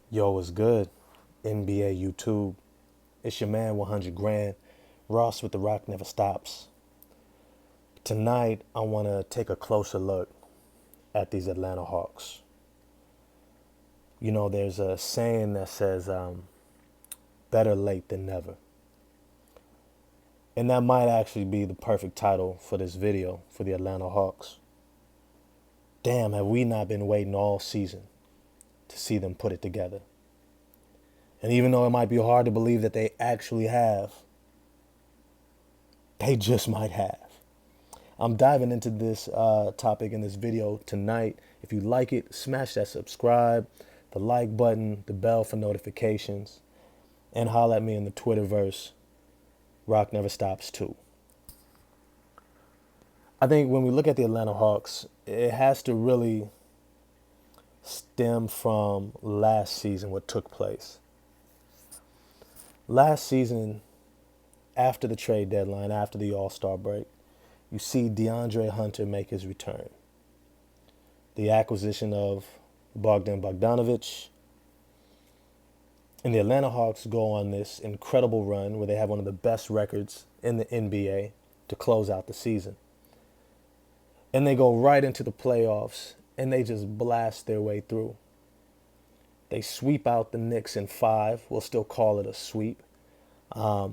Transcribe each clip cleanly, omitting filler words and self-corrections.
Yo, what's good? NBA YouTube. It's your man 100 Grand. Ross with The Rock Never Stops. Tonight, I want to take a closer look at these Atlanta Hawks. You know, there's a saying that says, better late than never. And that might actually be the perfect title for this video for the Atlanta Hawks. Damn, have we not been waiting all season to see them put it together? And even though it might be hard to believe that they actually have, they just might have. I'm diving into this topic in this video tonight. If you like it, smash that subscribe, the like button, the bell for notifications, and holler at me in the Twitterverse. Rock Never Stops too. I think when we look at the Atlanta Hawks, it has to really stem from last season, what took place. Last season, after the trade deadline, after the All-Star break, you see DeAndre Hunter make his return. The acquisition of Bogdan Bogdanovic. And the Atlanta Hawks go on this incredible run where they have one of the best records in the NBA to close out the season. And they go right into the playoffs and they just blast their way through. They sweep out the Knicks in 5. We'll still call it a sweep. But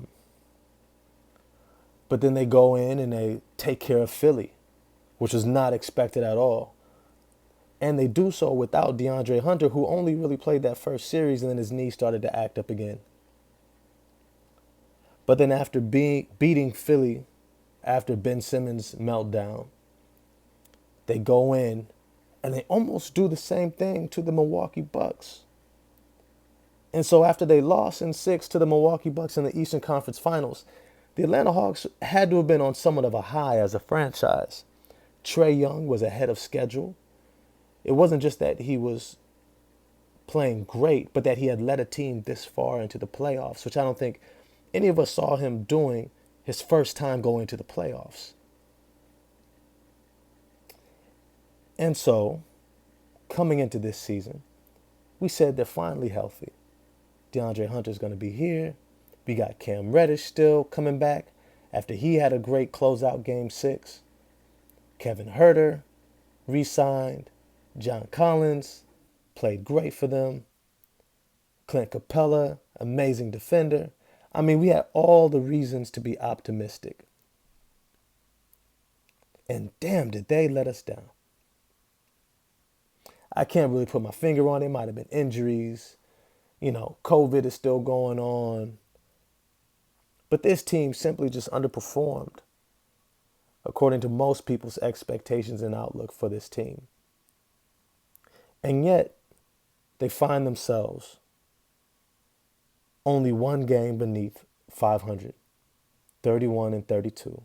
then they go in and they take care of Philly, which was not expected at all. And they do so without DeAndre Hunter, who only really played that first series, and then his knee started to act up again. But then after beating Philly, after Ben Simmons' meltdown, they go in and they almost do the same thing to the Milwaukee Bucks. And so after they lost in 6 to the Milwaukee Bucks in the Eastern Conference Finals, the Atlanta Hawks had to have been on somewhat of a high as a franchise. Trae Young was ahead of schedule. It wasn't just that he was playing great, but that he had led a team this far into the playoffs, which I don't think any of us saw him doing his first time going to the playoffs. And so, coming into this season, we said they're finally healthy. DeAndre Hunter's going to be here. We got Cam Reddish still coming back after he had a great closeout game 6. Kevin Huerter re-signed. John Collins played great for them. Clint Capella, amazing defender. I mean, we had all the reasons to be optimistic. And damn, did they let us down. I can't really put my finger on it. It might have been injuries. You know, COVID is still going on. But this team simply just underperformed according to most people's expectations and outlook for this team. And yet, they find themselves only one game beneath 500, 31-32,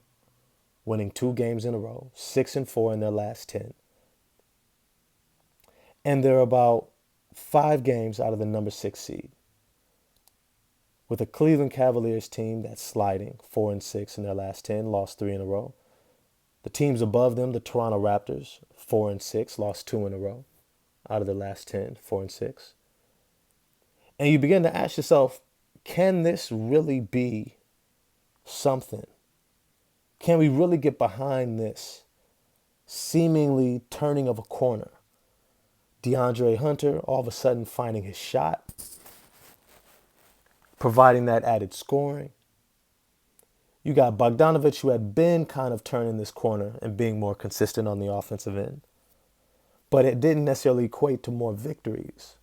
winning 2 games in a row, 6-4 in their last 10. And they're about 5 games out of the number 6 seed, with a Cleveland Cavaliers team that's sliding 4-6 in their last 10, lost 3 in a row. The teams above them, the Toronto Raptors, 4-6, lost 2 in a row out of the last 10, 4-6. And you begin to ask yourself, can this really be something? Can we really get behind this seemingly turning of a corner? DeAndre Hunter all of a sudden finding his shot, providing that added scoring. You got Bogdanovic, who had been kind of turning this corner and being more consistent on the offensive end. But it didn't necessarily equate to more victories.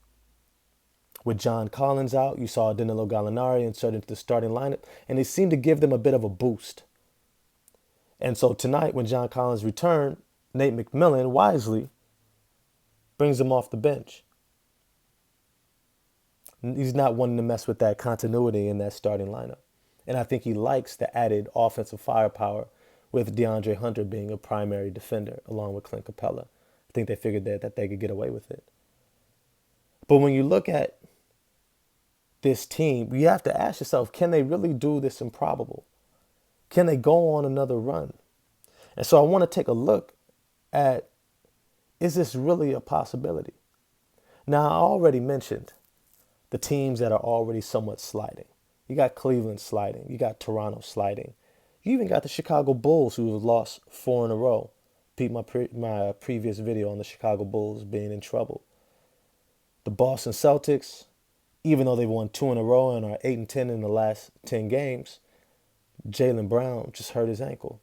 With John Collins out, you saw Danilo Gallinari inserted into the starting lineup, and it seemed to give them a bit of a boost. And so tonight, when John Collins returned, Nate McMillan wisely brings him off the bench. He's not wanting to mess with that continuity in that starting lineup. And I think he likes the added offensive firepower with DeAndre Hunter being a primary defender along with Clint Capella. I think they figured that they could get away with it. But when you look at this team, you have to ask yourself, can they really do this improbable? Can they go on another run? And so I want to take a look at, is this really a possibility? Now, I already mentioned the teams that are already somewhat sliding. You got Cleveland sliding. You got Toronto sliding. You even got the Chicago Bulls, who have lost 4 in a row. Peep my previous video on the Chicago Bulls being in trouble. The Boston Celtics, even though they've won 2 in a row and are 8-10 in the last 10 games, Jaylen Brown just hurt his ankle.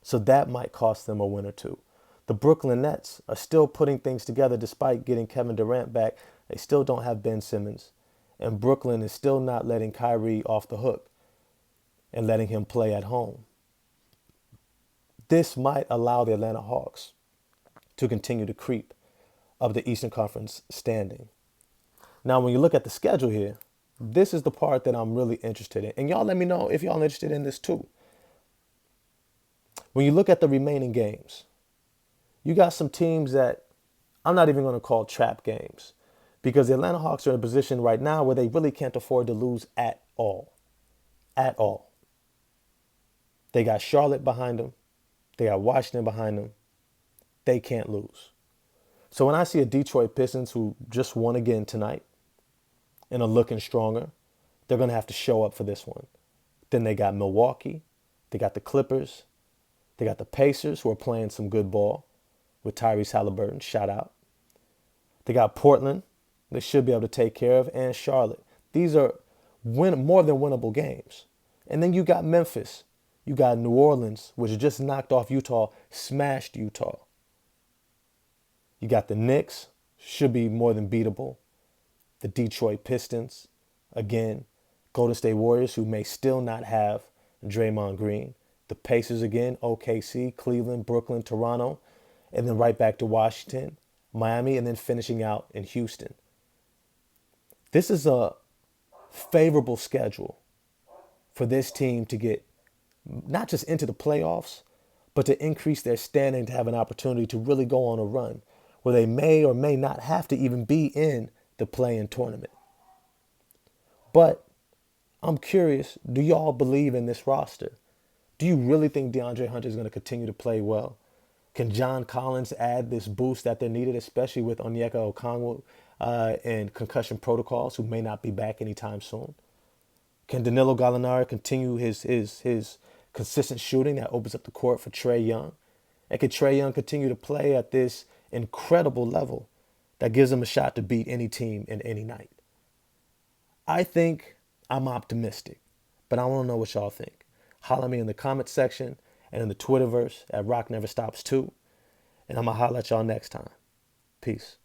So that might cost them a win or two. The Brooklyn Nets are still putting things together despite getting Kevin Durant back. They still don't have Ben Simmons. And Brooklyn is still not letting Kyrie off the hook and letting him play at home. This might allow the Atlanta Hawks to continue to creep up the Eastern Conference standing. Now, when you look at the schedule here, this is the part that I'm really interested in. And y'all let me know if y'all interested in this too. When you look at the remaining games, you got some teams that I'm not even going to call trap games, because the Atlanta Hawks are in a position right now where they really can't afford to lose at all. At all. They got Charlotte behind them. They got Washington behind them. They can't lose. So when I see a Detroit Pistons who just won again tonight and are looking stronger, they're going to have to show up for this one. Then they got Milwaukee. They got the Clippers. They got the Pacers, who are playing some good ball with Tyrese Halliburton, shout out. They got Portland, they should be able to take care of, and Charlotte. These are more than winnable games. And then you got Memphis. You got New Orleans, which just knocked off Utah, smashed Utah. You got the Knicks, should be more than beatable. The Detroit Pistons, again. Golden State Warriors, who may still not have Draymond Green. The Pacers again, OKC, Cleveland, Brooklyn, Toronto, and then right back to Washington, Miami, and then finishing out in Houston. This is a favorable schedule for this team to get not just into the playoffs, but to increase their standing, to have an opportunity to really go on a run where they may or may not have to even be in the play-in tournament. But I'm curious, do y'all believe in this roster? Do you really think DeAndre Hunter is going to continue to play well? Can John Collins add this boost that they're needed, especially with Onyeka Okongwu and concussion protocols, who may not be back anytime soon? Can Danilo Gallinari continue his consistent shooting that opens up the court for Trae Young? And can Trae Young continue to play at this incredible level that gives him a shot to beat any team in any night? I think I'm optimistic, but I want to know what y'all think. Holler at me in the comment section and in the Twitterverse at Rock Never Stops 2. And I'm going to holler at y'all next time. Peace.